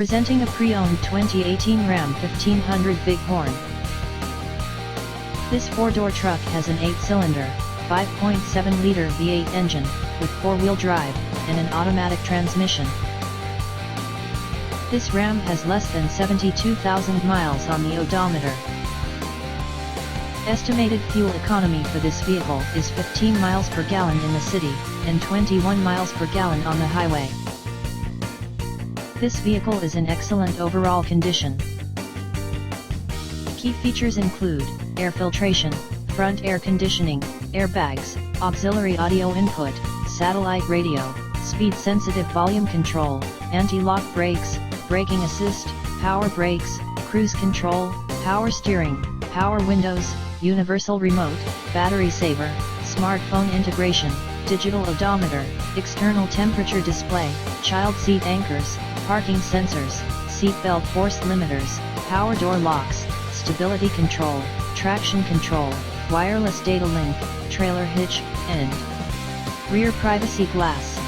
Presenting a pre-owned 2018 Ram 1500 Bighorn. This four-door truck has an 8-cylinder, 5.7-liter V8 engine, with four-wheel drive, and an automatic transmission. This Ram has less than 72,000 miles on the odometer. Estimated fuel economy for this vehicle is 15 miles per gallon in the city, and 21 miles per gallon on the highway. This vehicle is in excellent overall condition. Key features include air filtration, front air conditioning, airbags, auxiliary audio input, satellite radio, speed-sensitive volume control, anti-lock brakes, braking assist, power brakes, cruise control, power steering, power windows, universal remote, battery saver, smartphone integration, digital odometer, external temperature display, child seat anchors, parking sensors, seat belt force limiters, power door locks, stability control, traction control, wireless data link, trailer hitch, and rear privacy glass.